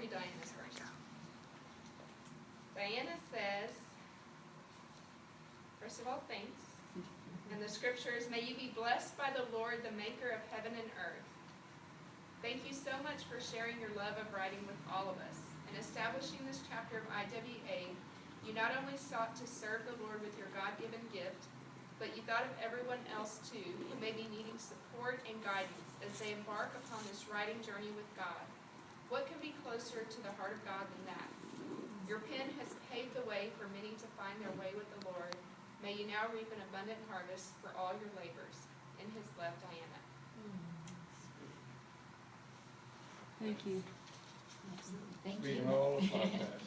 me Diana's first. Diana says, first of all, thanks. And the scripture is, may you be blessed by the Lord, the maker of heaven and earth. Thank you so much for sharing your love of writing with all of us. In establishing this chapter of IWA, you not only sought to serve the Lord with your God-given gift, but you thought of everyone else too who may be needing support and guidance as they embark upon this writing journey with God. What can be closer to the heart of God than that? Your pen has paved the way for many to find their way with the Lord. May you now reap an abundant harvest for all your labors. In his love, Diana. Thank you. Thank Read you. all about that.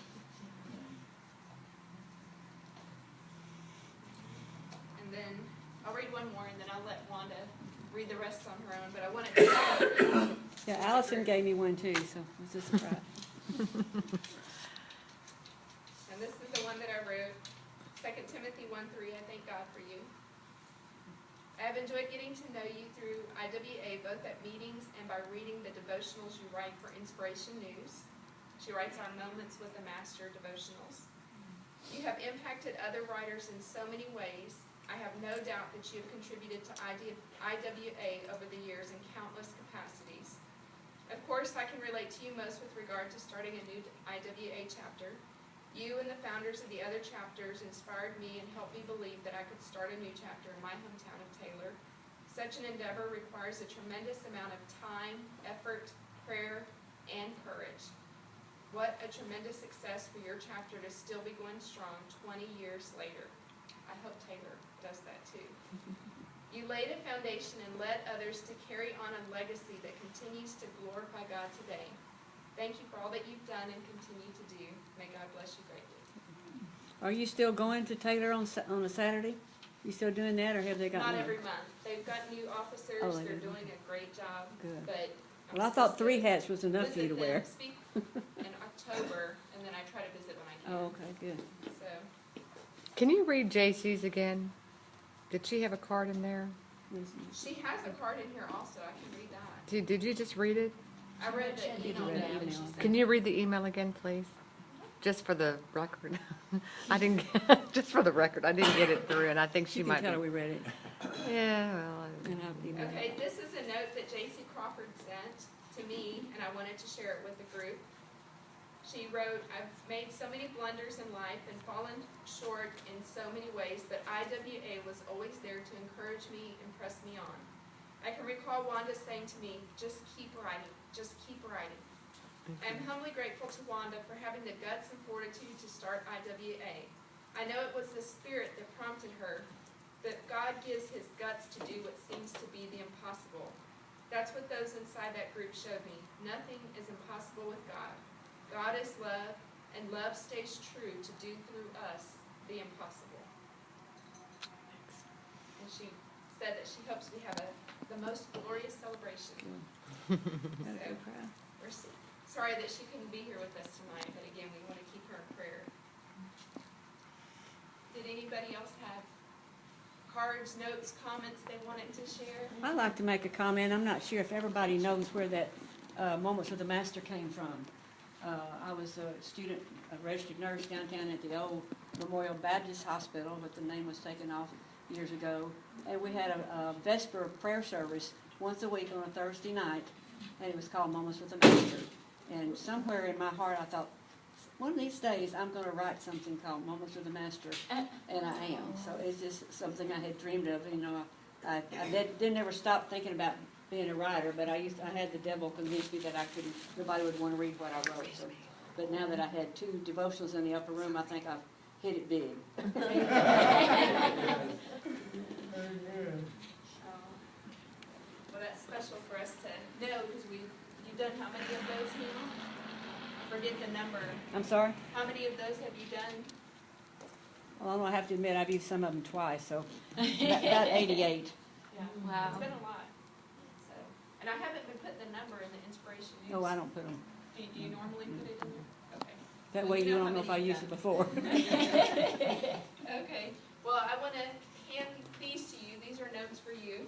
And then I'll read one more, and then I'll let Wanda read the rest on her own. But I want to. Yeah, Allison gave me one too, so it was a surprise. And this is the one that I wrote. 2 Timothy 1:3. I thank God for you. I have enjoyed getting to know you through IWA, both at meetings and by reading the devotionals you write for Inspiration News. She writes our Moments with the Master devotionals. You have impacted other writers in so many ways. I have no doubt that you have contributed to IWA over the years in countless capacities. Of course, I can relate to you most with regard to starting a new IWA chapter. You and the founders of the other chapters inspired me and helped me believe that I could start a new chapter in my hometown of Taylor. Such an endeavor requires a tremendous amount of time, effort, prayer, and courage. What a tremendous success for your chapter to still be going strong 20 years later. I hope Taylor does that too. You laid a foundation and led others to carry on a legacy that continues to glorify God today. Thank you for all that you've done and continue to do. May God bless you greatly. Are you still going to Taylor on a Saturday? You still doing that, or have they got Not new? every month. They've got new officers. Oh, They're they do. doing a great job. Good. But Well, I thought 3 hats was enough for you to wear. Speak in October, and then I try to visit when I can. Oh, okay, good. So Can you read JC's again? Did she have a card in there? she has a card in here also. I can read that. Did you just read it? I read the You email read now the that she email. sent. Can you read the email again, please? Just for the record. I didn't, just for the record, I didn't get it through, and I think she You might can tell her be. we read it. Yeah, well, And I'll email it. Okay, this is a note that J.C. Crawford sent to me, and I wanted to share it with the group. She wrote, I've made so many blunders in life and fallen short in so many ways, but IWA was always there to encourage me and press me on. I can recall Wanda saying to me, just keep writing, just keep writing. I am humbly grateful to Wanda for having the guts and fortitude to start IWA. I know it was the Spirit that prompted her, that God gives his guts to do what seems to be the impossible. That's what those inside that group showed me. Nothing is impossible with God. God is love, and love stays true to do through us the impossible. And she said that she hopes we have the most glorious celebration. Gotta So, be proud. we're sorry that she couldn't be here with us tonight, but again, we want to keep her in prayer. Did anybody else have cards, notes, comments they wanted to share? I'd like to make a comment. I'm not sure if everybody knows where that Moments with the Master came from. I was a student, a registered nurse downtown at the old Memorial Baptist Hospital, but the name was taken off years ago. And we had a Vesper prayer service once a week on a Thursday night, and it was called Moments with the Master. And somewhere in my heart I thought, one of these days I'm going to write something called Moments with the Master, and I am. So it's just something I had dreamed of. You know, I didn't ever stop thinking about being a writer, but I had the devil convince me that nobody would want to read what I wrote. So, but now that I had 2 devotionals in the upper room, I think I've hit it big. Well, that's special for us to know, because you've done how many of those now? I forget the number. I'm sorry? How many of those have you done? Well, I have to admit I've used some of them twice, so about 88. Yeah. Wow. It's been a lot. So, and I haven't been putting the number in the inspiration news. No, I don't put them. Do you normally put it in there? Okay. That Well, way you you know don't how know if I many used you've it before. Okay. Well, I want to hand these to you. These are notes for you.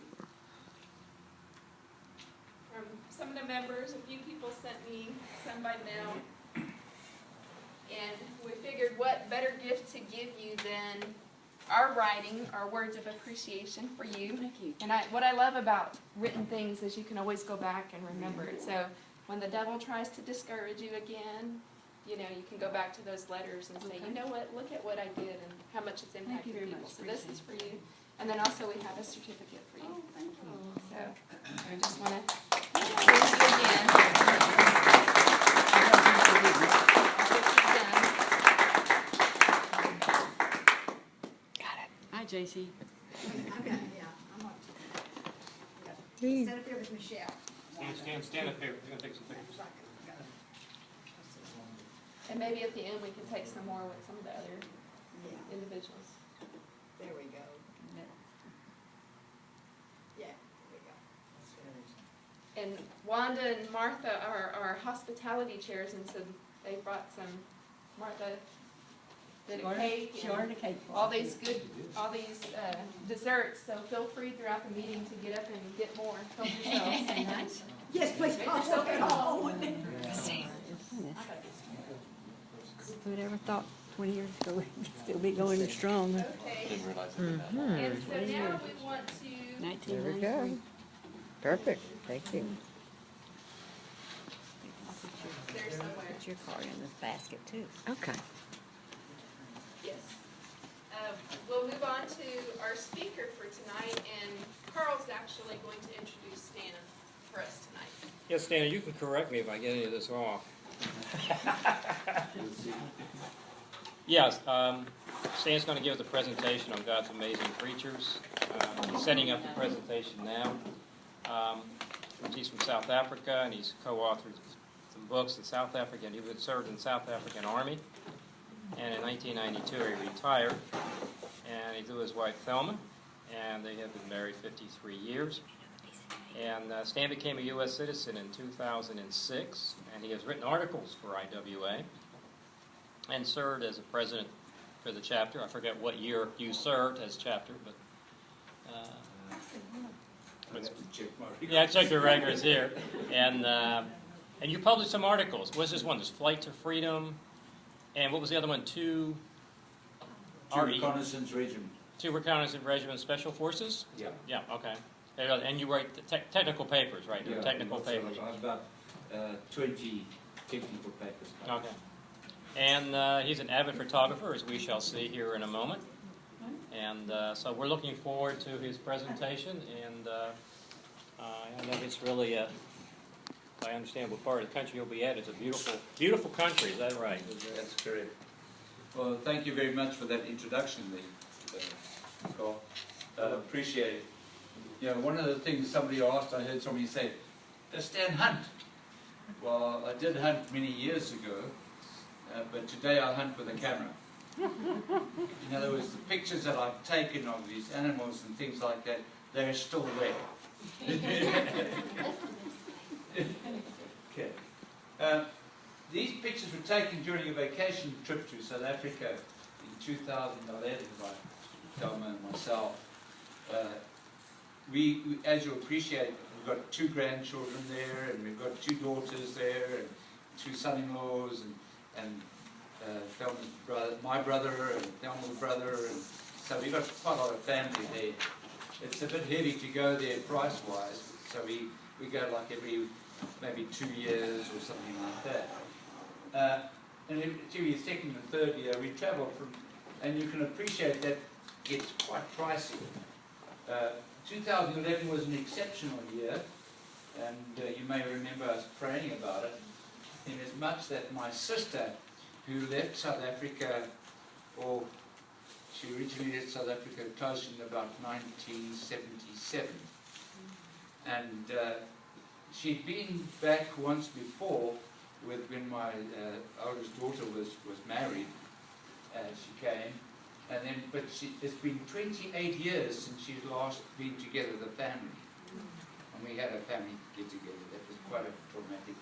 From some of the members, a few people sent me some by mail. And we figured what better gift to give you than our writing, our words of appreciation for you. Thank you. And what I love about written things is you can always go back and remember it. So when the devil tries to discourage you again, you know, you can go back to those letters and say, Okay. you know what, look at what I did and how much it's you impacted very people. much. So this is for you. And then also we have a certificate for you. Oh, thank you. So I just want to thank you again. Got it. Hi, JC. I'm gonna, yeah, I'm gonna. Jeez. Stand up there with Michelle. Stand up here, we're gonna take some pictures. And maybe at the end we can take some more with some of the other Yeah, individuals. there we go. Yeah, there we go. And Wanda and Martha are our hospitality chairs, and so they brought some, Martha did a cake She ordered a and cake. for all us. these desserts, so feel free throughout the meeting to get up and get more, help yourselves. Nice. Yes, please. Make yourself at home. Who'd ever thought 20 years ago we'd still be going strong? Okay, Mhm. and so now we want to, There we go. 1993. Perfect, thank you. there somewhere, Put your card in this basket too. Okay. yes. We'll move on to our speaker for tonight, and Carl's actually going to introduce Stan for us tonight. Yes, Stan, you can correct me if I get any of this off. Yes, Stan's going to give us a presentation on God's amazing creatures. He's setting up the presentation now. He's from South Africa, and he's co-authored some books in South Africa, and he was served in the South African Army. And in 1992, he retired, and he's with his wife Thelma, and they have been married 53 years. And Stan became a U.S. citizen in 2006, and he has written articles for IWA and served as a president for the chapter. I forget what year you served as chapter, but yeah, I checked your records here. And you published some articles. What's this one? There's Flight to Freedom, and what was the other one? Two Reconnaissance Regiment. Two Reconnaissance Regiment Special Forces? Yeah. Yeah, okay. And you write the technical papers, right? Yeah, Technical lots of papers. them. I have about 20 technical papers. Okay. And he's an avid photographer, as we shall see here in a moment. And so we're looking forward to his presentation. And I know it's really, if I understand what part of the country you'll be at, it's a beautiful, beautiful country. Is that right? That's correct. Well, thank you very much for that introduction, Carl. Appreciate it. You know, one of the things somebody asked, I heard somebody say, does Stan hunt? Well, I did hunt many years ago, but today I hunt with a camera. In other words, the pictures that I've taken of these animals and things like that, they're still there. Okay. These pictures were taken during a vacation trip to South Africa in 2011 by Thelma and myself. We, as you appreciate, we've got 2 grandchildren there, and we've got 2 daughters there, and 2 son-in-laws, and Thelma's brother, my brother, and Thelma's brother, and so we've got quite a lot of family there. It's a bit heavy to go there price-wise, so we go like every maybe 2 years or something like that. And to your second and third year, we travel from, and you can appreciate that it's quite pricey. 2011 was an exceptional year, and you may remember us praying about it, in as much that my sister, who left South Africa, or she originally left South Africa close in about 1977, and she'd been back once before when my oldest daughter was married. She came. And then, but it's been 28 years since she's last been together with the family. And we had a family get together. That was quite a traumatic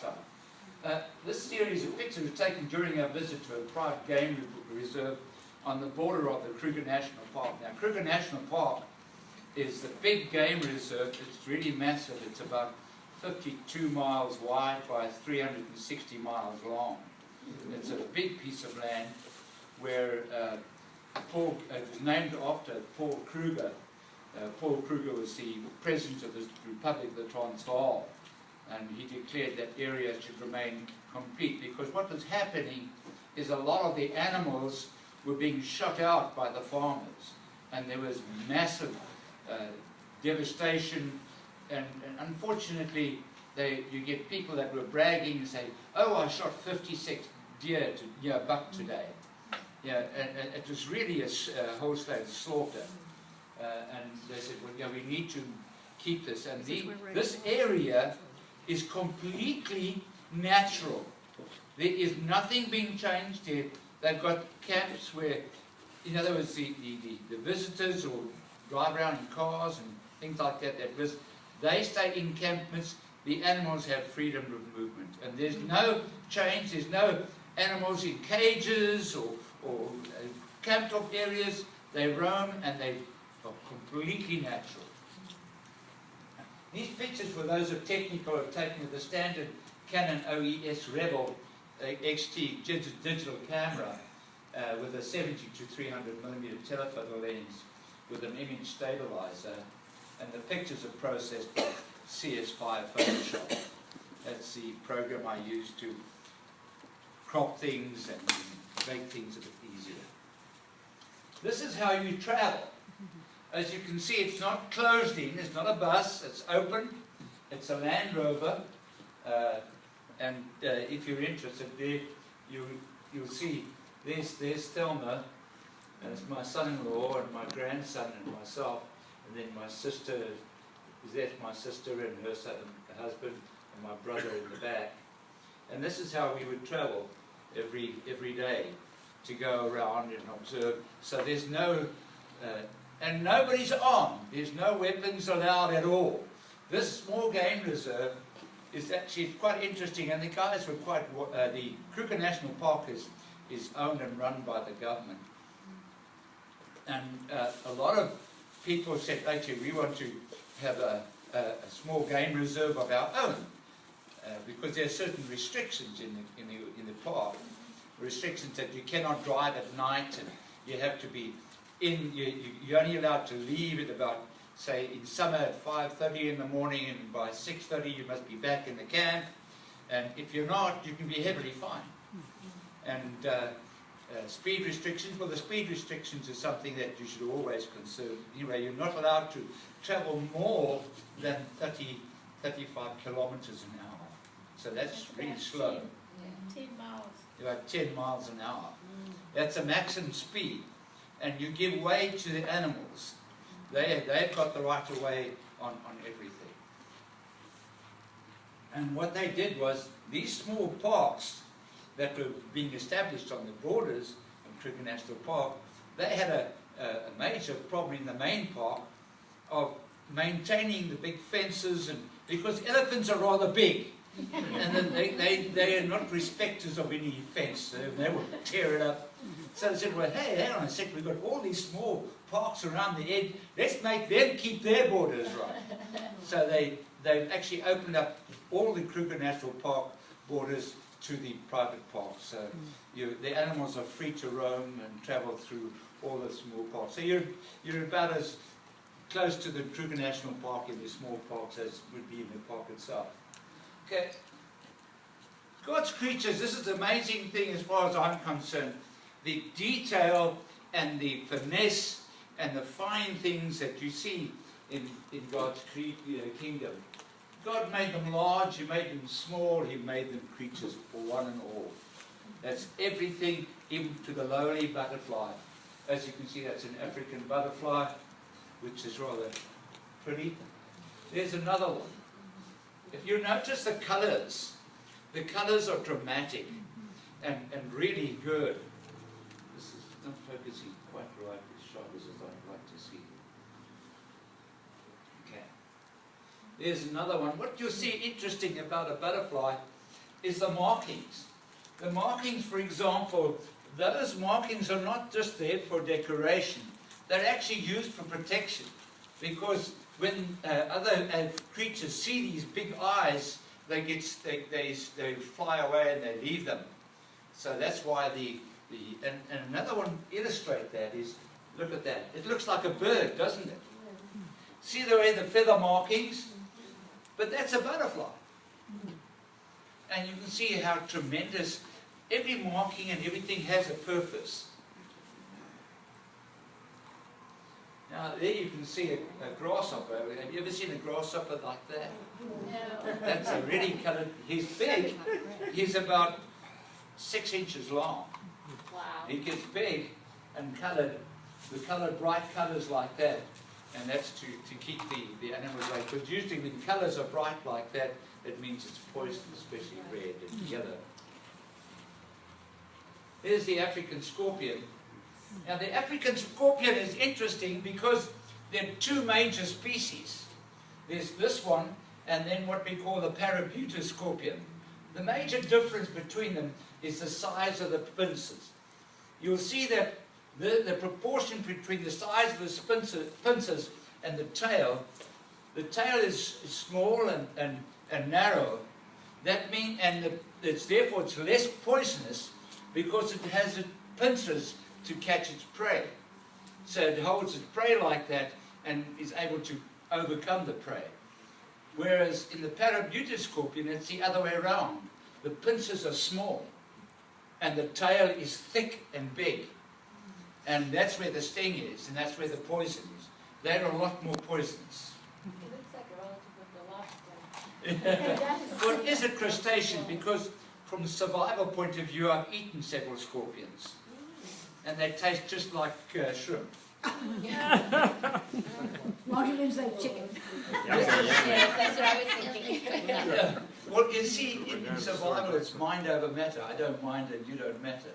time. This series of pictures were taken during our visit to a private game reserve on the border of the Kruger National Park. Now, Kruger National Park is the big game reserve. It's really massive. It's about 52 miles wide by 360 miles long. It's a big piece of land where it was named after Paul Kruger. Paul Kruger was the president of the Republic of the Transvaal, and he declared that area should remain complete, because what was happening is a lot of the animals were being shot out by the farmers, and there was massive devastation, and unfortunately you get people that were bragging and say, oh, I shot 56 deer buck today. Yeah, and it was really a wholesale slaughter. And they said, well, yeah, we need to keep this. And this area is completely natural. There is nothing being changed here. They've got camps where, in other words, the visitors will drive around in cars and things like that. They stay in encampments. The animals have freedom of movement. And there's no change. There's no animals in cages or camped off areas. They roam and they are completely natural. These pictures, for those who are technical, are taken with the standard Canon OES Rebel XT digital camera with a 70 to 300mm telephoto lens with an image stabilizer, and the pictures are processed by CS5 Photoshop. That's the program I use to crop things and make things a bit easier. This is how you travel. As you can see, it's not closed in, it's not a bus, it's open, it's a Land Rover, and if you're interested there, you'll see, there's Thelma, and it's my son-in-law and my grandson and myself, and then my sister, that's my sister and her son, her husband, and my brother in the back. And this is how we would travel every day, to go around and observe. So there's no, and nobody's armed. There's no weapons allowed at all. This small game reserve is actually quite interesting, and the guys were quite, the Kruger National Park is owned and run by the government. And a lot of people said, actually, we want to have a small game reserve of our own, because there are certain restrictions in the park. Restrictions that you cannot drive at night, and you have to be in, you're only allowed to leave at about, say, in summer at 5:30 in the morning, and by 6:30 you must be back in the camp, and if you're not, you can be heavily fined. And speed restrictions, well, the speed restrictions is something that you should always consider. Anyway, you're not allowed to travel more than 35 kilometers an hour. So that's really slow. 10 miles. About 10 miles an hour. That's a maximum speed. And you give way to the animals. They've got the right of way on everything. And what they did was, these small parks that were being established on the borders of Kruger National Park, they had a major problem in the main park of maintaining the big fences, and because elephants are rather big. And then they are not respecters of any fence, so they will tear it up. So they said, well, hey, hang on a second, we've got all these small parks around the edge, let's make them keep their borders right. So they've actually opened up all the Kruger National Park borders to the private parks. So the animals are free to roam and travel through all the small parks. So you're about as close to the Kruger National Park in the small parks as would be in the park itself. Okay. God's creatures, this is the amazing thing as far as I'm concerned. The detail and the finesse and the fine things that you see in God's kingdom. God made them large, He made them small, He made them creatures for one and all. That's everything, even to the lowly butterfly. As you can see, that's an African butterfly, which is rather pretty. There's another one. If you notice the colours are dramatic and really good. This is not focusing quite right as sharp as I'd like to see. Okay. There's another one. What you'll see interesting about a butterfly is the markings. The markings, for example, those markings are not just there for decoration. They're actually used for protection, because when other creatures see these big eyes, they fly away and they leave them. So that's why and another one illustrate that is, look at that. It looks like a bird, doesn't it? See the way the feather markings? But that's a butterfly. And you can see how tremendous, every marking and everything has a purpose. Now there you can see a grasshopper. Have you ever seen a grasshopper like that? No. That's a really coloured, he's big. He's about 6 inches long. Wow. He gets big and coloured, the coloured bright colours like that. And that's to keep the animals away. Because usually when colours are bright like that, it means it's poison, especially red and yellow. Here's the African scorpion. Now the African scorpion is interesting because there are 2 major species. There's this one and then what we call the parabuta scorpion. The major difference between them is the size of the pincers. You'll see that the proportion between the size of the pincers and the tail is small and narrow. That means, therefore it's less poisonous because it has the pincers to catch its prey. So it holds its prey like that and is able to overcome the prey. Whereas in the parabuta scorpion, it's the other way around. The pincers are small and the tail is thick and big. And that's where the sting is, and that's where the poison is. They're a lot more poisonous. It looks like a relative of the lobster. Well, it is a crustacean because from a survival point of view, I've eaten several scorpions. And they taste just like shrimp. Marty didn't say chicken. Yes, that's what I was thinking. Yeah. Well, you see, in survival, it's mind over matter. I don't mind and you don't matter.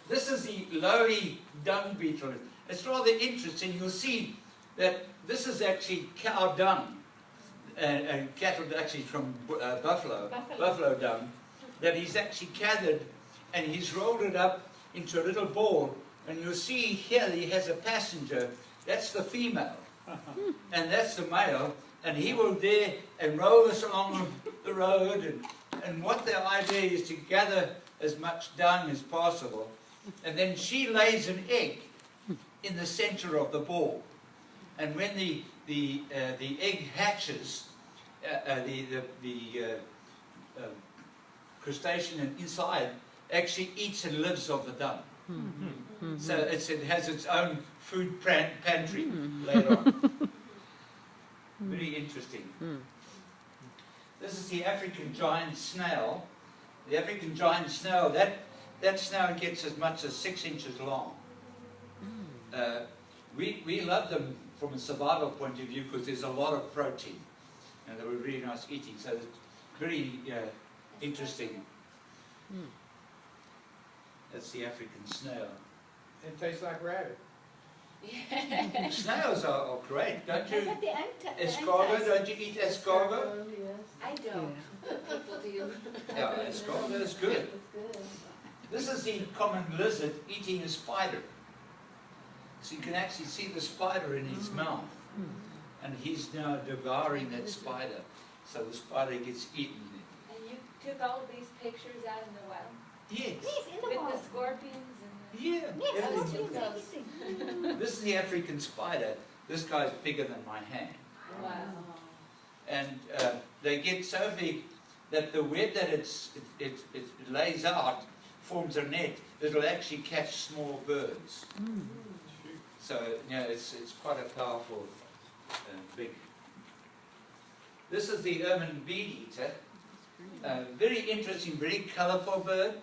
This is the lowly dung beetle. It's rather interesting. You'll see that this is actually cow dung, and cattle actually from buffalo dung, that he's actually gathered and he's rolled it up into a little ball. And you'll see here he has a passenger. That's the female. And that's the male, and he will there and roll this along the road, and what the idea is to gather as much dung as possible, and then she lays an egg in the center of the ball, and when the egg hatches, the crustacean inside actually eats and lives of the dung. So it has its own food pantry later on. Very interesting. This is the African giant snail. The African giant snail, that snail gets as much as 6 inches long. We love them from a survival point of view because there's a lot of protein. And they were really nice eating. So it's very interesting. That's the African snail. It tastes like rabbit. Snails are great, don't you? But the Escargot, don't you eat escargot? I don't. People do. Yeah, escargot is good. This is the common lizard eating a spider. So you can actually see the spider in his mouth. And he's now devouring that spider. So the spider gets eaten. And you took all of these pictures out in the wild? Yes. Yes, in the With wild. the scorpions and Yeah. Yes, everything. that's amazing. This is the African spider. This guy's bigger than my hand. the... Wow. And they get so big that the web that it lays out forms a net. It'll actually catch small birds. So it's quite a powerful, big. This is the ermine bead eater. Very interesting, very colourful bird.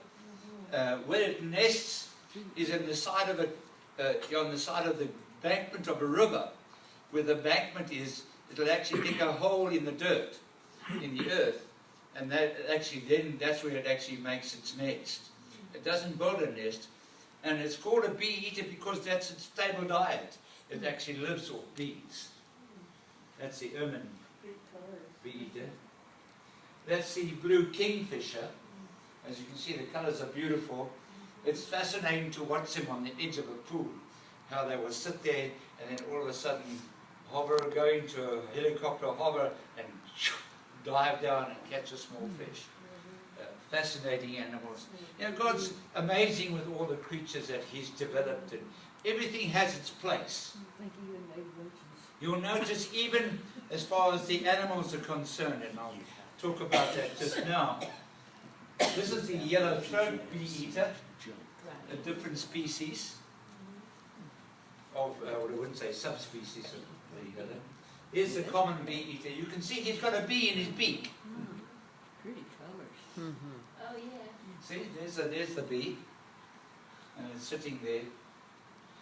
Where it nests is in the side of on the side of the embankment of a river. Where the embankment is, it'll actually dig a hole in the dirt, in the earth, and that's where it actually makes its nest. It doesn't build a nest, and it's called a bee eater because that's its stable diet. It actually lives off bees. That's the ermine bee eater. That's the blue kingfisher. As you can see, the colours are beautiful. It's fascinating to watch them on the edge of a pool, how they will sit there and then all of a sudden hover, go into a helicopter hover and dive down and catch a small fish. Fascinating animals. You know, God's amazing with all the creatures that He's developed, and everything has its place. You'll notice even as far as the animals are concerned, and I'll talk about that just now. This is the yellow-throat bee-eater, a different species of, well, I wouldn't say subspecies of bee-eater. Here's the common bee-eater. You can see he's got a bee in his beak. Pretty colors. Oh, yeah. See, there's the bee, and it's sitting there.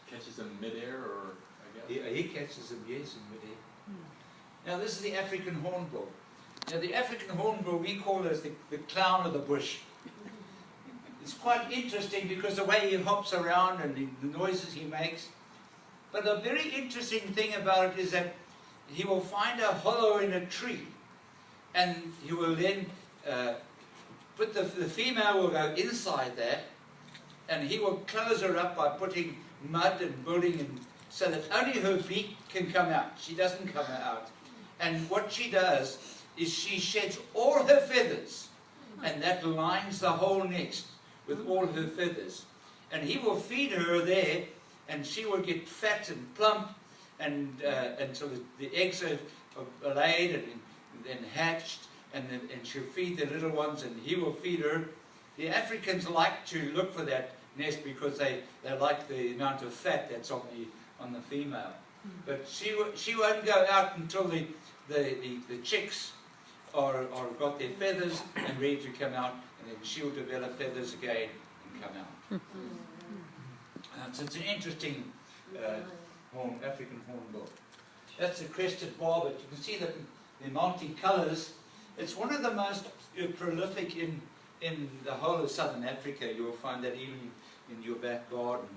Catches them midair, or I guess? He catches them, yes, in midair. Now this is the African hornbill. Now the African hornbill we call as the clown of the bush. It's quite interesting because the way he hops around and the noises he makes. But a very interesting thing about it is that he will find a hollow in a tree, and he will then put the female will go inside that, and he will close her up by putting mud and building, and so that only her beak can come out. She doesn't come out. And what she does is she sheds all her feathers, and that lines the whole nest with all her feathers. And he will feed her there, and she will get fat and plump, and until the eggs are laid and then hatched, and she'll feed the little ones, and he will feed her. The Africans like to look for that nest because they like the amount of fat that's on the female. But she won't go out until the chicks are got their feathers and ready to come out, and then she'll develop feathers again and come out. So it's an interesting African hornbill. That's the crested barbet. You can see the multi-colours. It's one of the most prolific in the whole of southern Africa. You'll find that even in your back garden.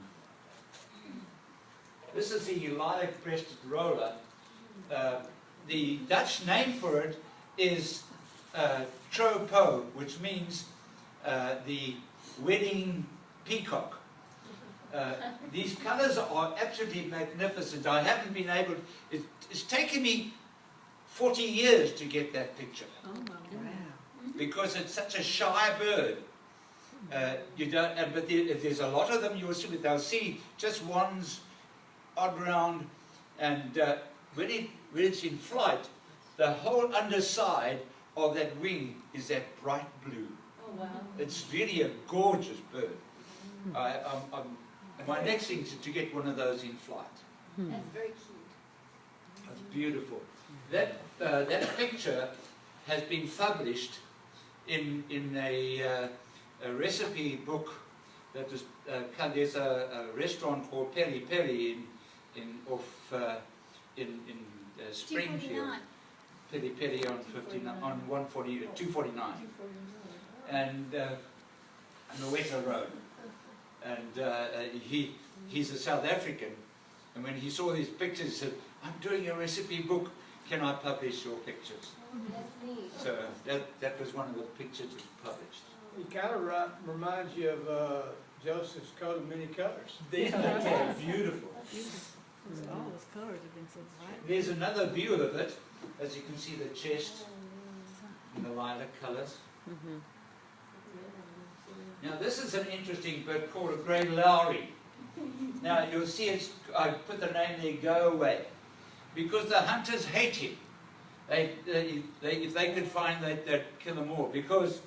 This is the lilac-breasted roller. The Dutch name for it is tropo, which means the wedding peacock. These colours are absolutely magnificent. I haven't been able, it's taken me 40 years to get that picture. Oh my God. Because it's such a shy bird. You don't, but if there's a lot of them, you'll see, they'll see just one's odd round, and when it's in flight, the whole underside of that wing is that bright blue. Oh, wow. It's really a gorgeous bird. My next thing is to get one of those in flight. That's very cute. That's beautiful. That picture has been published in a recipe book that was there's a restaurant called Peri Peri in Springfield. Peri Peri on 249, and the Weta Road. And he's a South African, and when he saw these pictures, he said, "I'm doing a recipe book. Can I publish your pictures?" That's neat. So that was one of the pictures that was published. He kind of reminds you of Joseph's coat of many colors. They're beautiful. All those colors have been so bright. There's another view of it, as you can see the chest in the lilac colours. Now this is an interesting bird called a grey lowry. Now you'll see I put the name there, go away, because the hunters hate him. If they could find that, they'd kill him all, because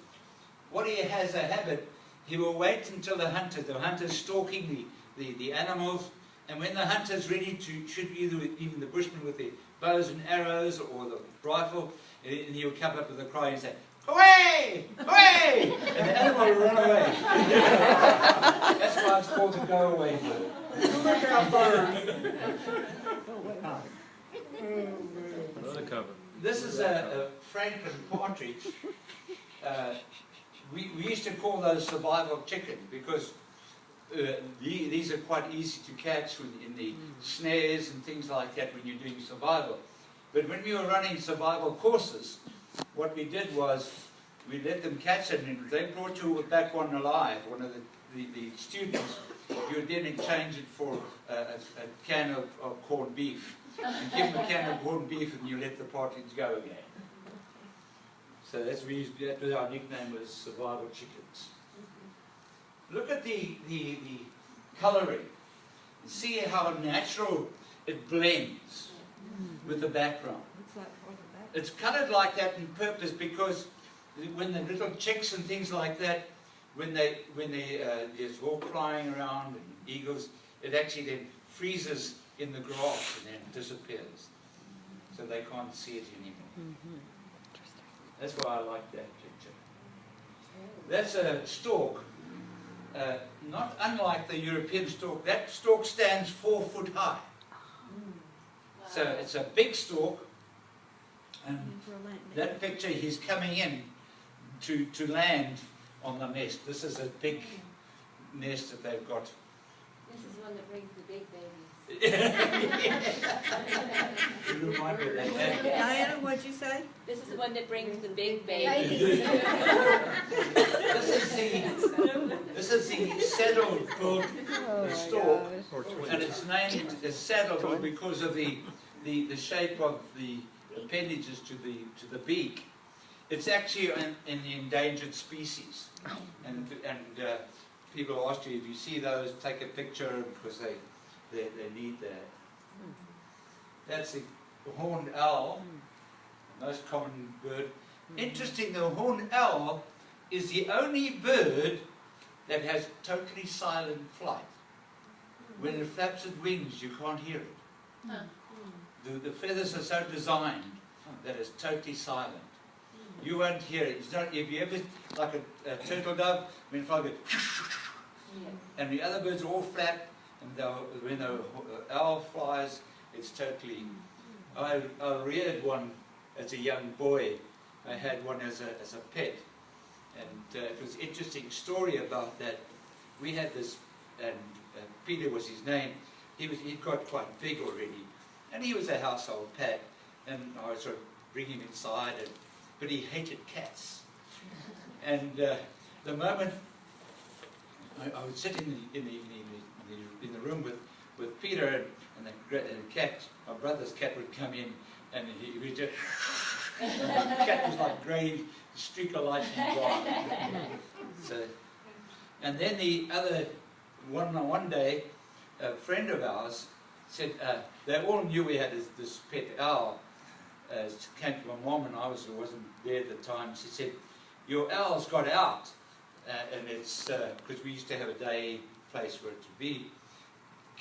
what he has a habit, he will wait until the hunter's stalking the animals, and when the hunter's ready to shoot even the bushmen with their bows and arrows or the rifle, and he'll come up with a cry and say, "Away! Away!" And the animal will run away. That's why it's called the go-away bird. Look out, bird! Another cover. This is a Franklin partridge. We used to call those survival chickens because these are quite easy to catch in the snares and things like that when you're doing survival. But when we were running survival courses, what we did was we let them catch it, and if they brought you back one alive, one of the students, you would then exchange it for a can of corned beef. And give them a can of corned beef and you let the partridge go again. So that was our nickname, was survival chickens. Look at the colouring. See how natural it blends with the background. It's coloured like that on purpose because when the little chicks and things like that, when there's hawk flying around and eagles, it actually then freezes in the grass and then disappears. So they can't see it anymore. That's why I like that picture. That's a stork. Not unlike the European stork. That stork stands 4 foot high. So it's a big stork. And that picture, he's coming in to land on the nest. This is a big nest that they've got. This is one that brings the big babies. You remind me of that. Diana, what'd you say? This is the one that brings the big babies. This is the saddle-billed stork, and it's named as saddle-billed because of the shape of the appendages to the beak. It's actually an endangered species, and people ask you if you see those, take a picture because they need that. That's the horned owl, the most common bird. Interesting, the horned owl is the only bird that has totally silent flight. When it flaps its wings, you can't hear it. The feathers are so designed that it's totally silent. You won't hear it. It's not, if you ever, like a turtle dove, when it flies, and the other birds are all flat, and when the owl flies, it's totally... I reared one as a young boy. I had one as a pet. And it was an interesting story about that. We had this, and Peter was his name. He got quite big already. And he was a household pet. And I would sort of bring him inside, but he hated cats. And the moment I would sit in the room with Peter, and the cat, my brother's cat, would come in, and he would just, and the cat was like grey streak of lightning gone. So, and then the other one day, a friend of ours said, they all knew we had this pet owl. Came to my mom, and I wasn't there at the time. She said, "Your owl's got out," and it's because we used to have a day place for it to be.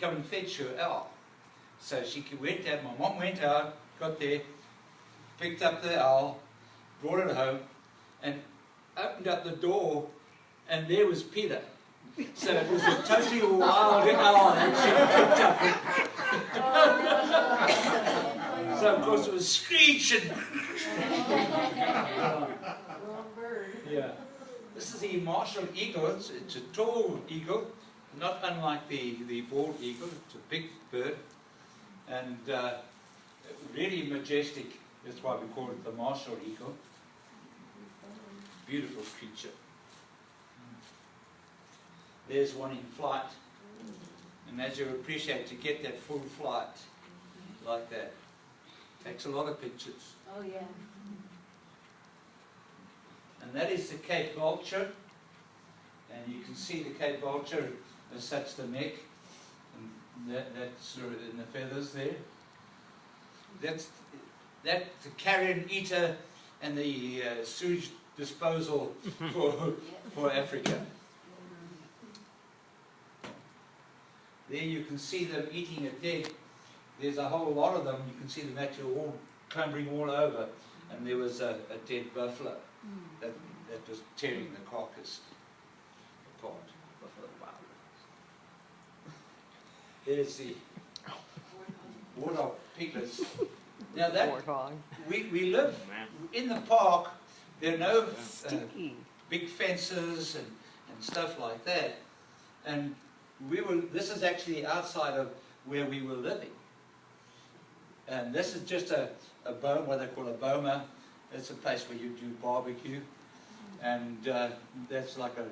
Come and fetch your owl. So she went out. My mom went out, got there, picked up the owl, brought it home, and opened up the door, and there was Peter. So it was a totally wild owl that she picked up. So of course it was screeching. Wrong bird. Yeah. This is the martial eagle. It's a tall eagle, not unlike the bald eagle. It's a big bird, and really majestic. That's why we call it the martial eagle. Beautiful creature. There's one in flight, and as you appreciate, to get that full flight like that takes a lot of pictures. Oh, yeah. And that is the Cape vulture, and you can see the Cape vulture as such, the neck, and that's sort of in the feathers there. That's the carrion eater and the sewage disposal for Africa. There you can see them eating it dead. There's a whole lot of them. You can see them actually all clambering all over. And there was a dead buffalo that was tearing the carcass apart. There's the warthog piglets. Now that we live in the park. There are no big fences and stuff like that. And this is actually outside of where we were living. And this is just a boma, what they call a boma. It's a place where you do barbecue. And that's like a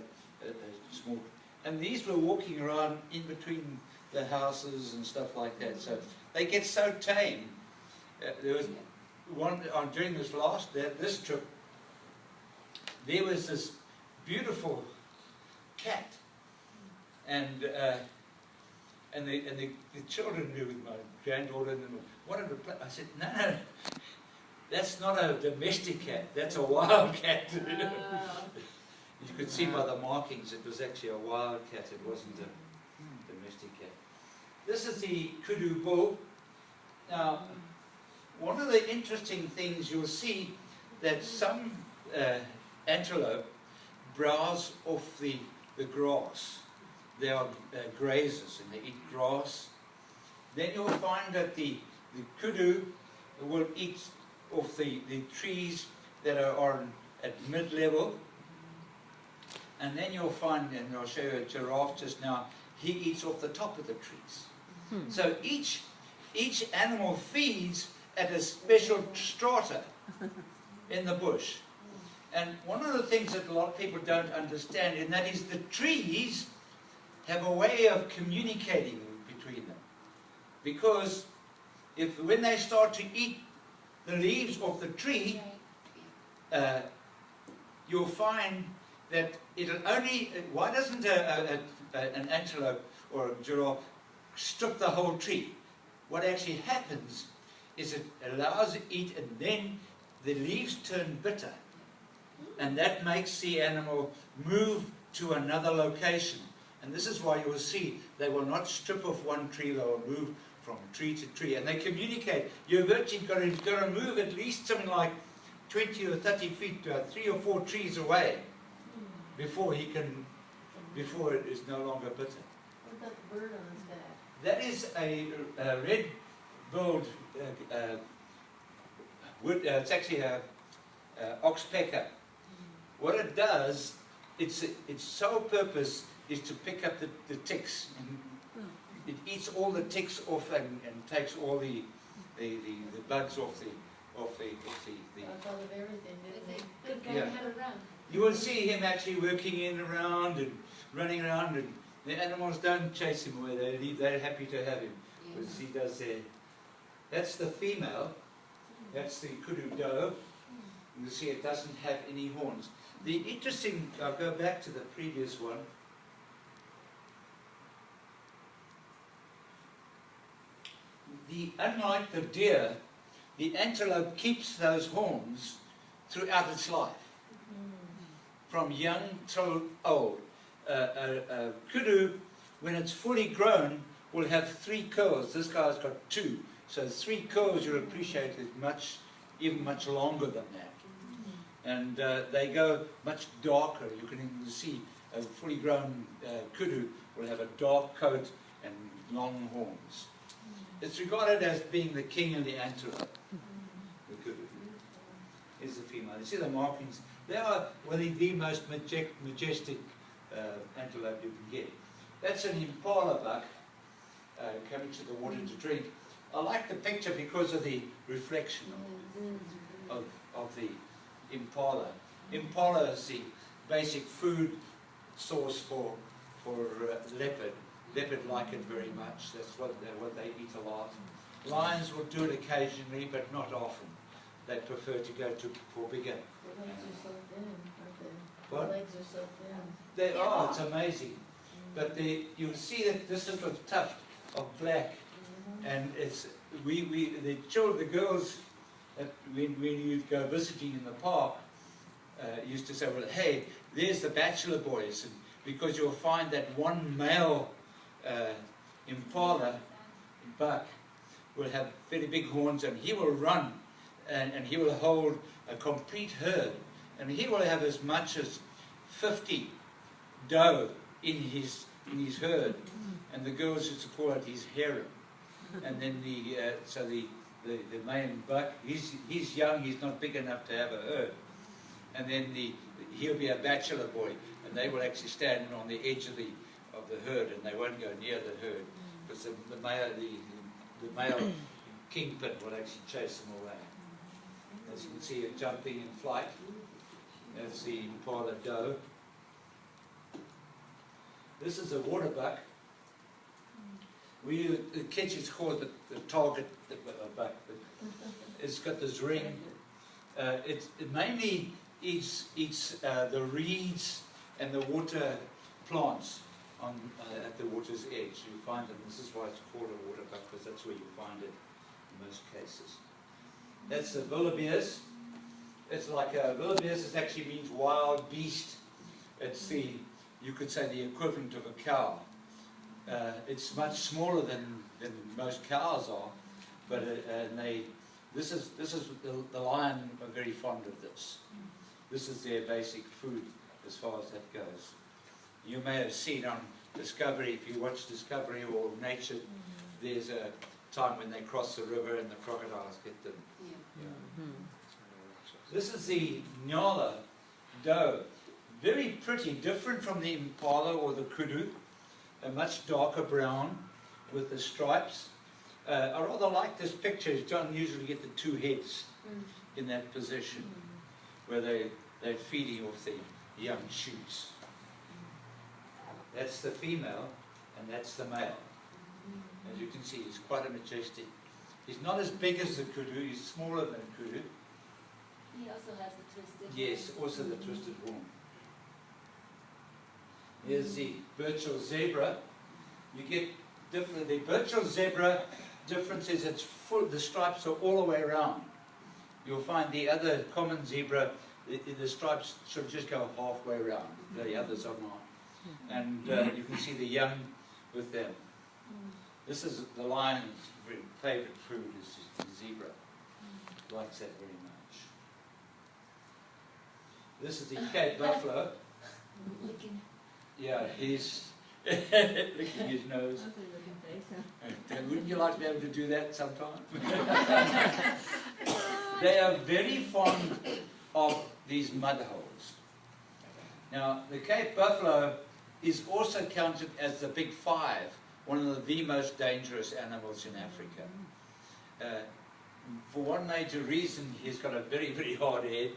small... And these were walking around in between the houses and stuff like that. So they get so tame. There was one during this trip, there was this beautiful cat, and the children were with my granddaughter and them wanted to play. I said, no, that's not a domestic cat, that's a wild cat. You could see by the markings it was actually a wild cat, it wasn't a domestic cat. This is the kudu bull. Now, one of the interesting things you'll see that some antelope browse off the grass. They are grazers and they eat grass. Then you'll find that the kudu will eat off the trees that are at mid-level. And then you'll find, and I'll show you a giraffe just now, he eats off the top of the trees. So each animal feeds at a special strata in the bush. And one of the things that a lot of people don't understand, and that is the trees have a way of communicating between them. Because when they start to eat the leaves off the tree, you'll find that it'll only, why doesn't an antelope or a giraffe strip the whole tree? What actually happens is it allows it to eat, and then the leaves turn bitter. And that makes the animal move to another location. And this is why you will see they will not strip off one tree, they will move from tree to tree. And they communicate. You've virtually got to move at least something like 20 or 30 feet to 3 or 4 trees away before it is no longer bitter. What about the bird on his back? That is a red-billed wood. It's actually a oxpecker. What it does, its sole purpose is to pick up the ticks. And it eats all the ticks off and takes all the bugs off the. I thought of everything, didn't he? Good guy Yeah. how to run. You will see him actually working in around and running around, and the animals don't chase him away. They're happy to have him because he does their. That's the female. That's the kudu doe. You see, it doesn't have any horns. The interesting. I'll go back to the previous one. Unlike the deer, the antelope keeps those horns throughout its life, from young till old. Kudu, when it's fully grown, will have 3 curls. This guy's got 2. So 3 curls, you'll appreciate, is even much longer than that. And they go much darker. You can even see a fully grown kudu will have a dark coat and long horns. It's regarded as being the king of the antelope. The kudu is the female. You see the markings. They are the most majestic antelope you can get. That's an impala buck coming to the water to drink. I like the picture because of the reflection of the impala. Impala is the basic food source for leopard. Leopard like it very much. That's what they eat a lot. Lions will do it occasionally, but not often. They prefer to go for bigger. The legs are so thin, aren't they? What? The legs are so thin. They are. It's amazing. But you'll see that this little tuft of black, and it's the girls when you'd go visiting in the park used to say, well, hey, there's the bachelor boys, and because you'll find that one male impala buck will have very big horns, and he will run and he will hold a complete herd, and he will have as much as 50 doe in his herd, and the girls used to call it his harem. And then the main buck, he's young, he's not big enough to have a herd, and then he'll be a bachelor boy, and they will actually stand on the edge of the herd, and they won't go near the herd because the male kingpin will actually chase them away. As you can see, it jumping in flight. That's the impala doe. This is a water buck. The catch is called the target buck. It's got this ring. It mainly eats the reeds and the water plants on at the water's edge. You find them. This is why it's called a water buck, because that's where you find it in most cases. That's the wildebeest. It's like a wildebeest actually means wild beast. It's the, you could say, the equivalent of a cow. It's much smaller than most cows are, but this is the lion are very fond of this. This is their basic food as far as that goes. You may have seen on Discovery, if you watch Discovery or Nature, there's a time when they cross the river and the crocodiles get them. This is the Nyala doe. Very pretty, different from the impala or the kudu. A much darker brown with the stripes. I rather like this picture. You don't usually get the two heads in that position where they're feeding off the young shoots. That's the female and that's the male. As you can see, he's quite a majestic. He's not as big as the kudu, he's smaller than kudu. He also has the twisted. Yes, also the twisted horn. Here's the Birchall zebra. You get different. The Birchall zebra difference is it's full. The stripes are all the way around. You'll find the other common zebra, the stripes should just go halfway around. The others are not. And you can see the young with them. This is the lion's favourite food is the zebra. Likes that very much. This is the Cape buffalo. Yeah, he's licking his nose. Wouldn't you like to be able to do that sometime? They are very fond of these mud holes. Now, the Cape buffalo is also counted as the big five, one of the most dangerous animals in Africa. For one major reason, he's got a very, very hard head.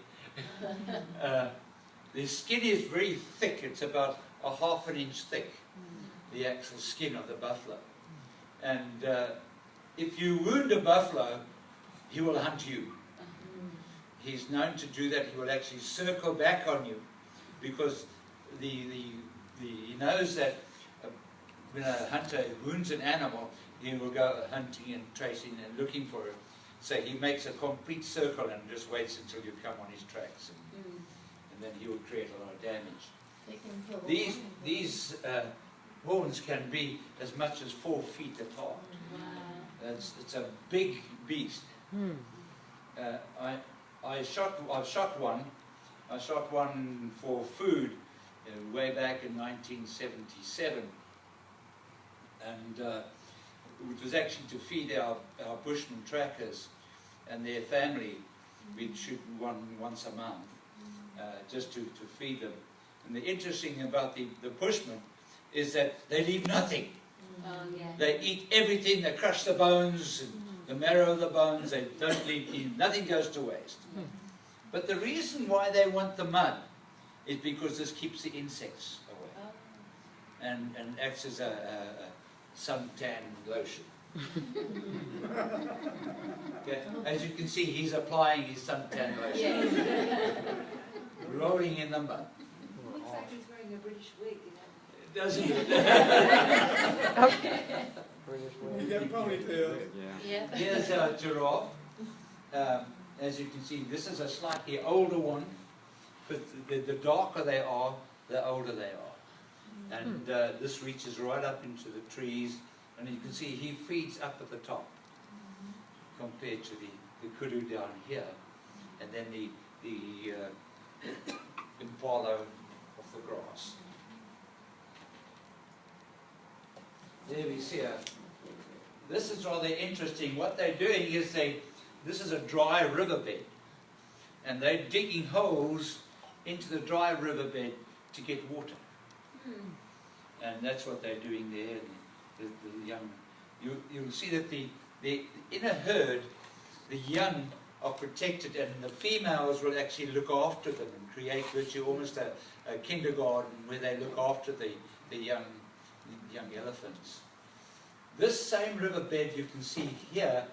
The skin is very thick. It's about a ½ an inch thick, the actual skin of the buffalo. And if you wound a buffalo, he will hunt you. He's known to do that. He will actually circle back on you because he knows that when a hunter wounds an animal, he will go hunting and tracing and looking for it. So he makes a complete circle and just waits until you come on his tracks, and then he will create a lot of damage. These horns can be as much as 4 feet apart. It's a big beast. I've shot one. I shot one for food way back in 1977, and it was actually to feed our Bushman trackers and their family. We'd shoot one once a month, just to feed them. And the interesting thing about the Bushmen is that they leave nothing. They eat everything. They crush the bones, and the marrow of the bones. They don't leave, nothing goes to waste. But the reason why they want the mud is because this keeps the insects away and acts as a suntan lotion. Okay. As you can see, he's applying his suntan lotion, rolling in the mud. Looks like he's wearing a British wig. Doesn't it? He's got a ponytail. Yeah. Here's a giraffe. As you can see, this is a slightly older one, but the darker they are, the older they are. And this reaches right up into the trees, and you can see he feeds up at the top compared to the kudu down here, and then the impala of the grass. There we see this is rather interesting. What they're doing is this is a dry riverbed, and they're digging holes into the dry riverbed to get water. And that's what they're doing there. The young, you'll see that in a herd, the young are protected, and the females will actually look after them and create virtually almost a kindergarten where they look after the young elephants. This same riverbed you can see here,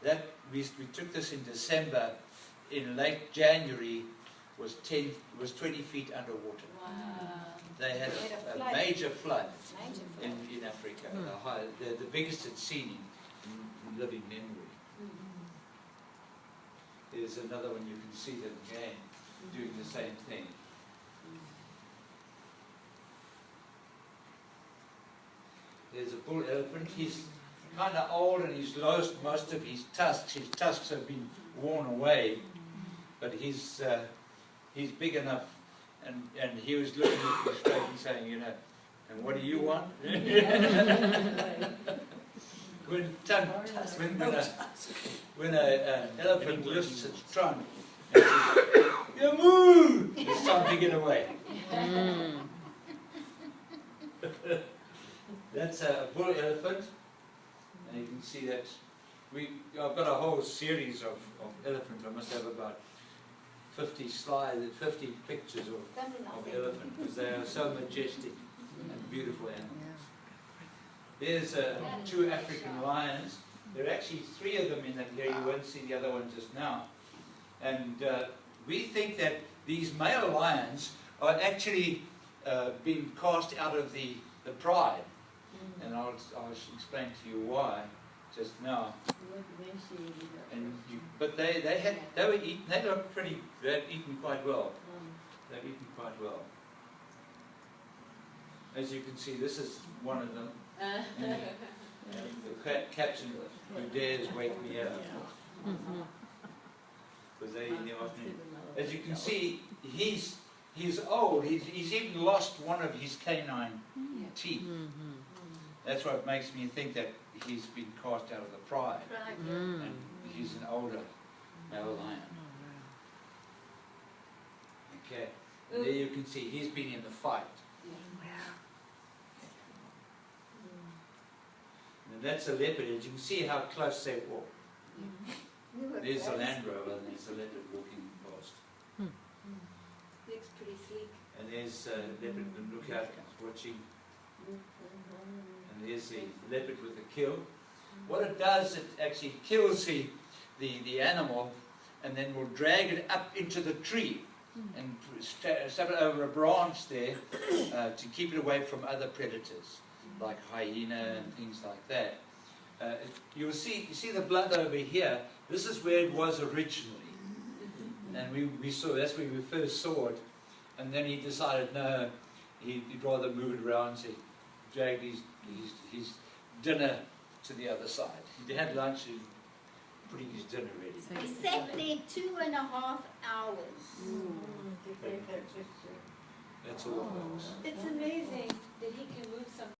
that we took this in December. In late January, was 20 feet underwater. Wow. They had They had a a flood. major flood Major flood. in Africa, the biggest it's seen in living memory. There's another one, you can see them again doing the same thing. There's a bull elephant. He's kind of old and he's lost most of his tusks. His tusks have been worn away, but he's big enough. And he was looking at me straight and saying, you know, and what do you want? When an elephant lifts its trunk and says, you move! It's time to get away. That's a bull elephant, and you can see that I've got a whole series of elephants. I must have about 50 slides, 50 pictures of elephant, because they are so majestic and beautiful animals. There's 2 African lions. There are actually 3 of them in that area. You won't see the other one just now. And we think that these male lions are actually being cast out of the pride. And I'll explain to you why just now. But they were eaten. They looked pretty. They'd eaten quite well. They've eaten quite well. As you can see, this is one of them. The caption, "Who dares wake me up?" Because they in the afternoon. As you can see, he's old. He's even lost one of his canine teeth. That's what makes me think that he's been cast out of the pride. And he's an older male lion. Okay. And there you can see he's been in the fight. And that's a leopard. And you can see how close they walk. There's a Land Rover and there's a leopard walking past. Looks pretty sleek. And there's a leopard, and look out, it's watching. And there's the leopard with the kill. What it does, it actually kills the animal and then will drag it up into the tree and shove it over a branch there to keep it away from other predators like hyena and things like that. You see the blood over here. This is where it was originally. And we saw, that's where we first saw it. And then he decided, no, he'd rather move it around, so he dragged his dinner to the other side. He had lunch and putting his dinner ready. He sat there 2.5 hours. That's all folks. It's